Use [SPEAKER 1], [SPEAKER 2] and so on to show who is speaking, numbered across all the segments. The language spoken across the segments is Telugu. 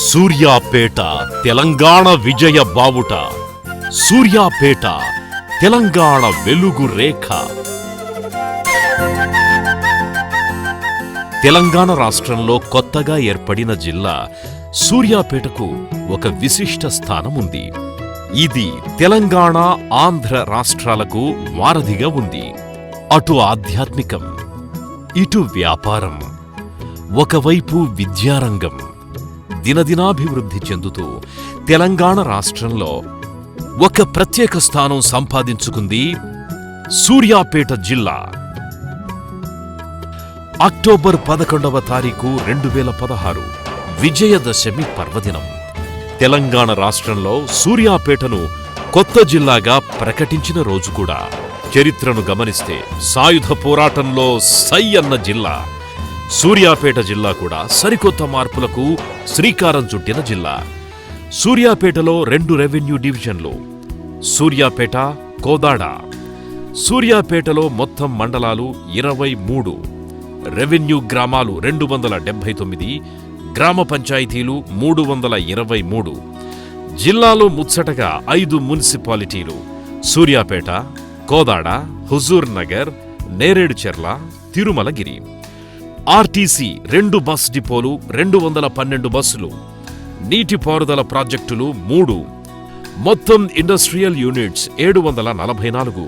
[SPEAKER 1] సూర్యాపేట తెలంగాణ విజయ బావుట. సూర్యాపేట తెలంగాణ వెలుగు రేఖ. తెలంగాణ రాష్ట్రంలో కొత్తగా ఏర్పడిన జిల్లా సూర్యాపేటకు ఒక విశిష్ట స్థానం ఉంది. ఇది తెలంగాణ, ఆంధ్ర రాష్ట్రాలకు వారధిగా ఉంది. అటు ఆధ్యాత్మికం, ఇటు వ్యాపారం, ఒకవైపు విద్యారంగం. దినదినాభివృద్ధి చెందుతూ తెలంగాణ రాష్ట్రంలో ఒక ప్రత్యేక స్థానం సంపాదించుకుంది సూర్యాపేట జిల్లా. అక్టోబర్ 11వ తారీఖు 2016 విజయదశమి పర్వదినం. తెలంగాణ రాష్ట్రంలో సూర్యాపేటను కొత్త జిల్లాగా ప్రకటించిన రోజు కూడా. చరిత్రను గమనిస్తే సాయుధ పోరాటంలో సై అన్న జిల్లా సూర్యాపేట జిల్లా కూడా సరికొత్త మార్పులకు శ్రీకారం చుట్టిన జిల్లా. సూర్యాపేటలో 2 రెవెన్యూ డివిజన్లు, సూర్యాపేట, కోదాడ. సూర్యాపేటలో మొత్తం మండలాలు 23, రెవెన్యూ గ్రామాలు 279, గ్రామ పంచాయతీలు 323. జిల్లాలో ముచ్చటగా 5 మున్సిపాలిటీలు: సూర్యాపేట, కోదాడ, హుజూర్ నగర్, నేరేడుచెర్ల, తిరుమలగిరి. ఆర్టీసీ 2 బస్ డిపోలు, 212 బస్సులు. నీటిపారుదల ప్రాజెక్టులు 3. మొత్తం ఇండస్ట్రియల్ యూనిట్స్ 744.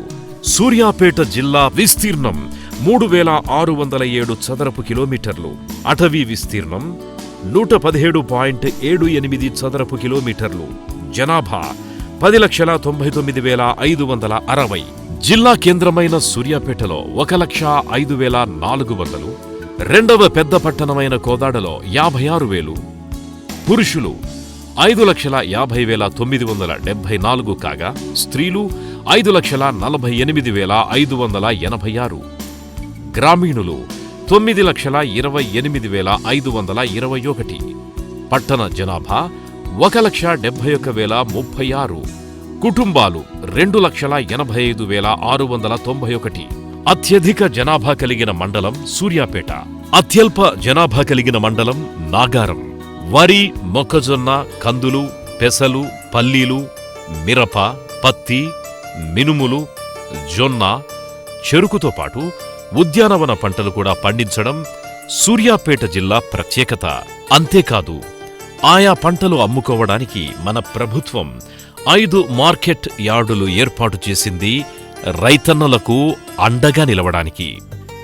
[SPEAKER 1] సూర్యాపేట జిల్లా విస్తీర్ణం 3607 చదరపు కిలోమీటర్లు. అటవీ విస్తీర్ణం 117.78 చదరపు కిలోమీటర్లు. జనాభా 10,99,560. జిల్లా కేంద్రమైన సూర్యాపేటలో 1,05,400. రెండవ పెద్ద పట్టణమైన కోదాడలో 56,000. పురుషులు 5,50,974 కాగా స్త్రీలు 5,48,586. గ్రామీణులు 9,28,521. పట్టణ జనాభా 1,71,036. కుటుంబాలు 2,85,691. అత్యధిక జనాభా కలిగిన మండలం సూర్యాపేట. అత్యల్ప జనాభా కలిగిన మండలం నాగారం. వరి, మొక్కజొన్న, కందులు, పెసలు, పల్లీలు, మిరప, పత్తి, మినుములు, జొన్న, చెరుకుతో పాటు ఉద్యానవన పంటలు కూడా పండించడం సూర్యాపేట జిల్లా ప్రత్యేకత. అంతేకాదు, ఆయా పంటలు అమ్ముకోవడానికి మన ప్రభుత్వం 5 మార్కెట్ యార్డులు ఏర్పాటు చేసింది రైతన్నలకు అండగా నిలవడానికి.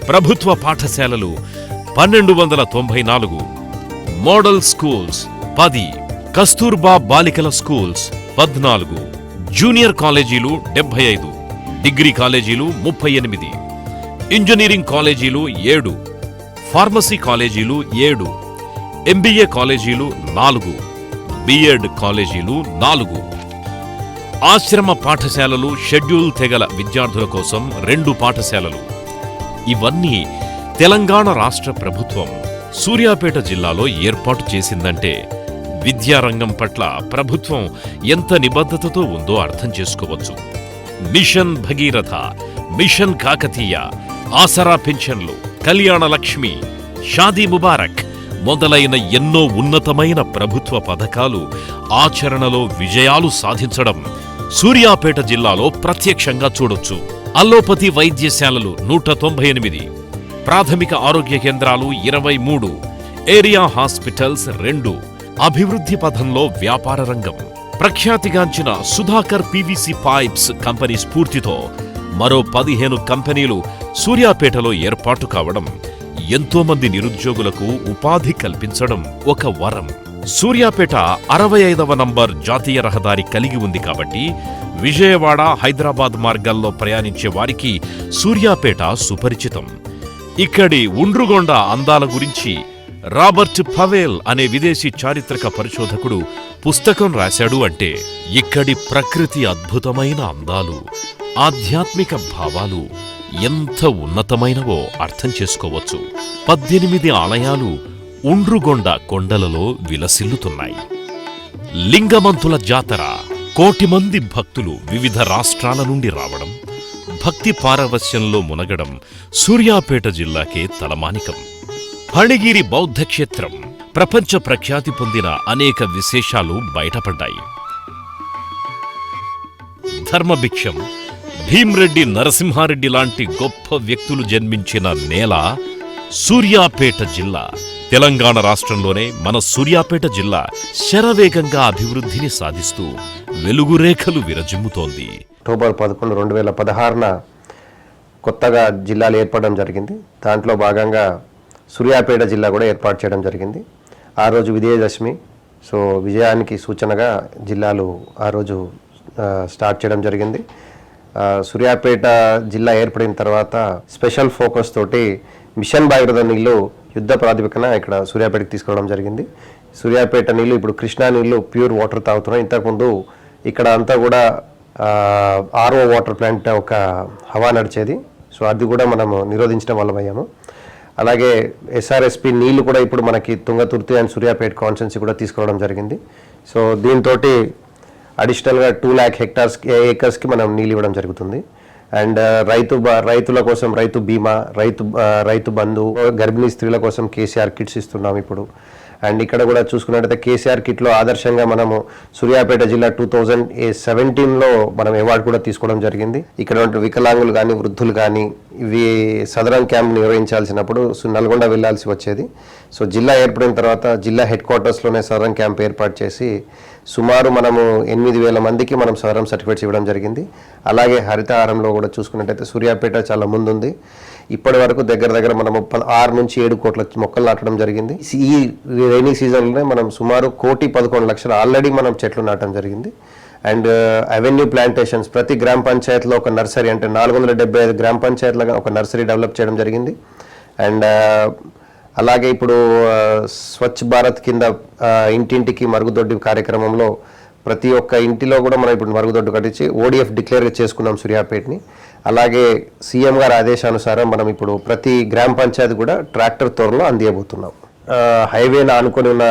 [SPEAKER 1] ప్రభుత్వ పాఠశాలలు 1294, మోడల్ స్కూల్స్ 10, కస్తూర్బా బాలికల స్కూల్స్ 14, జూనియర్ కాలేజీలు 75, డిగ్రీ కాలేజీలు 38, ఇంజనీరింగ్ కాలేజీలు 7, ఫార్మసీ కాలేజీలు 7, ఎంబీఏ కాలేజీలు 4, బిఎడ్ కాలేజీలు 4. ఆశ్రమ పాఠశాలలు, షెడ్యూల్ తెగల విద్యార్థుల కోసం 2 పాఠశాలలు. ఇవన్నీ తెలంగాణ రాష్ట్ర ప్రభుత్వం సూర్యాపేట జిల్లాలో ఏర్పాటు చేసిందంటే విద్యారంగం పట్ల ప్రభుత్వం ఎంత నిబద్ధతతో ఉందో అర్థం చేసుకోవచ్చు. మిషన్ భగీరథ, మిషన్ కాకతీయ, ఆసరా పెన్షన్లు, కళ్యాణ లక్ష్మి, షాదీ ముబారక్ మొదలైన ఎన్నో ఉన్నతమైన ప్రభుత్వ పథకాలు ఆచరణలో విజయాలు సాధించడం సూర్యాపేట జిల్లాలో ప్రత్యక్షంగా చూడొచ్చు. అల్లోపతి వైద్యశాలలు 198, ప్రాథమిక ఆరోగ్య కేంద్రాలు 23, ఏరియా హాస్పిటల్స్ 2. అభివృద్ధి పథంలో వ్యాపార రంగం. ప్రఖ్యాతిగాంచిన సుధాకర్ పీవీసీ పైప్స్ కంపెనీ స్ఫూర్తితో మరో 15 కంపెనీలు సూర్యాపేటలో ఏర్పాటు కావడం, ఎంతోమంది నిరుద్యోగులకు ఉపాధి కల్పించడం ఒక వరం. సూర్యాపేట 65వ నంబర్ జాతీయ రహదారి కలిగి ఉంది కాబట్టి విజయవాడ, హైదరాబాద్ మార్గాల్లో ప్రయాణించే వారికి సూర్యాపేట సుపరిచితం. ఇక్కడి ఉండ్రుగొండ అందాల గురించి రాబర్ట్ పవేల్ అనే విదేశీ చారిత్రక పరిశోధకుడు పుస్తకం రాశాడు అంటే ఇక్కడి ప్రకృతి అద్భుతమైన అందాలు, ఆధ్యాత్మిక భావాలు ఎంత ఉన్నతమైనవో అర్థం చేసుకోవచ్చు. 18 ఆలయాలు ఉండ్రుగొండ కొండలలో విలసిల్లుతున్నాయి. లింగమంతుల జాతర. కోటి మంది భక్తులు వివిధ రాష్ట్రాల నుండి రావడం, భక్తి పారవస్యంలో మునగడం సూర్యాపేట జిల్లాకే తలమానికం. ఫణిగిరి బౌద్ధ క్షేత్రం ప్రపంచ ప్రఖ్యాతి పొందిన అనేక విశేషాలు బయటపడ్డాయి. ధర్మభిక్షం, భీమ్రెడ్డి నరసింహారెడ్డి లాంటి గొప్ప వ్యక్తులు జన్మించిన నేల సూర్యాపేట జిల్లా. తెలంగాణ రాష్ట్రంలోనే మన సూర్యాపేట జిల్లా శరవేగంగా అభివృద్ధిని సాధిస్తూ వెలుగురేఖలు విరజిమ్ముతోంది.
[SPEAKER 2] అక్టోబర్ 11, 2016 కొత్తగా జిల్లాలు ఏర్పడడం జరిగింది. దాంట్లో భాగంగా సూర్యాపేట జిల్లా కూడా ఏర్పాటు చేయడం జరిగింది. ఆ రోజు విజయదశమి, సో విజయానికి సూచనగా జిల్లాలు ఆ రోజు స్టార్ట్ చేయడం జరిగింది. సూర్యాపేట జిల్లా ఏర్పడిన తర్వాత స్పెషల్ ఫోకస్ తోటి మిషన్ భగీరథ నీళ్లు యుద్ధ ప్రాతిపదికన ఇక్కడ సూర్యాపేటకి తీసుకురావడం జరిగింది. సూర్యాపేట నీళ్లు ఇప్పుడు కృష్ణా నీళ్లు ప్యూర్ వాటర్ తాగుతున్నాయి. ఇంతకుముందు ఇక్కడ అంతా కూడా ఆర్ఓ వాటర్ ప్లాంట్ ఒక హవా నడిచేది. సో అది కూడా మనము నిరోధించడం వల్ల అయ్యాము. అలాగే ఎస్ఆర్ఎస్పి నీళ్లు కూడా ఇప్పుడు మనకి తుంగతుర్తి అండ్ సూర్యాపేట కాన్స్టిట్యున్సీ కూడా తీసుకురావడం జరిగింది. సో దీంతో అడిషనల్గా 2 lakh ఏకర్స్కి మనం నీళ్ళు ఇవ్వడం జరుగుతుంది. అండ్ రైతుల కోసం రైతు బీమా, రైతు బంధు, గర్భిణీ స్త్రీల కోసం కేసీఆర్ కిట్స్ ఇస్తున్నాం ఇప్పుడు. అండ్ ఇక్కడ కూడా చూసుకున్నట్టయితే కేసీఆర్ కిట్లో ఆదర్శంగా మనము సూర్యాపేట జిల్లా 2017లో మనం అవార్డు కూడా తీసుకోవడం జరిగింది. ఇక్కడ వికలాంగులు కానీ వృద్ధులు కానీ ఇవి సదరన్ క్యాంప్ నిర్వహించాల్సినప్పుడు నల్గొండ వెళ్లాల్సి వచ్చేది. సో జిల్లా ఏర్పడిన తర్వాత జిల్లా హెడ్ క్వార్టర్స్లోనే సదరన్ క్యాంప్ ఏర్పాటు చేసి సుమారు మనము 8,000 మందికి మనం సదరన్ సర్టిఫికేట్స్ ఇవ్వడం జరిగింది. అలాగే హరితహారంలో కూడా చూసుకున్నట్టయితే సూర్యాపేట చాలా ముందుంది. ఇప్పటి వరకు దగ్గర మనము 6 నుంచి 7 కోట్ల మొక్కలు నాటడం జరిగింది. ఈ రైనీ సీజన్లోనే మనం సుమారు 1,11,00,000 ఆల్రెడీ మనం చెట్లు నాటడం జరిగింది. అండ్ అవెన్యూ ప్లాంటేషన్స్ ప్రతి గ్రామ పంచాయతీలో ఒక నర్సరీ, అంటే 475 గ్రామ పంచాయతీలుగా ఒక నర్సరీ డెవలప్ చేయడం జరిగింది. అండ్ అలాగే ఇప్పుడు స్వచ్ఛ భారత్ కింద ఇంటింటికి మరుగుదొడ్డి కార్యక్రమంలో ప్రతి ఒక్క ఇంటిలో కూడా మనం ఇప్పుడు మరుగుదొడ్డు కట్టించి ODF డిక్లేర్ చేసుకున్నాం సూర్యాపేటని. అలాగే సీఎం గారి ఆదేశానుసారం మనం ఇప్పుడు ప్రతి గ్రామ పంచాయతీ కూడా ట్రాక్టర్ త్వరలో అందియబోతున్నాం. హైవేలో ఆనుకొని ఉన్న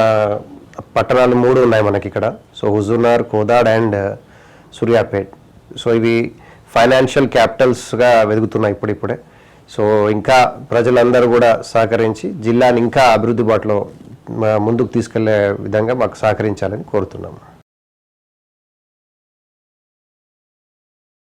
[SPEAKER 2] పట్టణాలు 3 ఉన్నాయి మనకి ఇక్కడ. So Huzurnagar, Kodad and Suryapet. So ఇవి ఫైనాన్షియల్ క్యాపిటల్స్గా వెలుగుతున్నాయి ఇప్పుడిప్పుడే. సో ఇంకా ప్రజలందరూ కూడా సహకరించి జిల్లాని ఇంకా అభివృద్ధి బాటలో ముందుకు తీసుకెళ్లే విధంగా మాకు సహకరించాలని కోరుతున్నాము.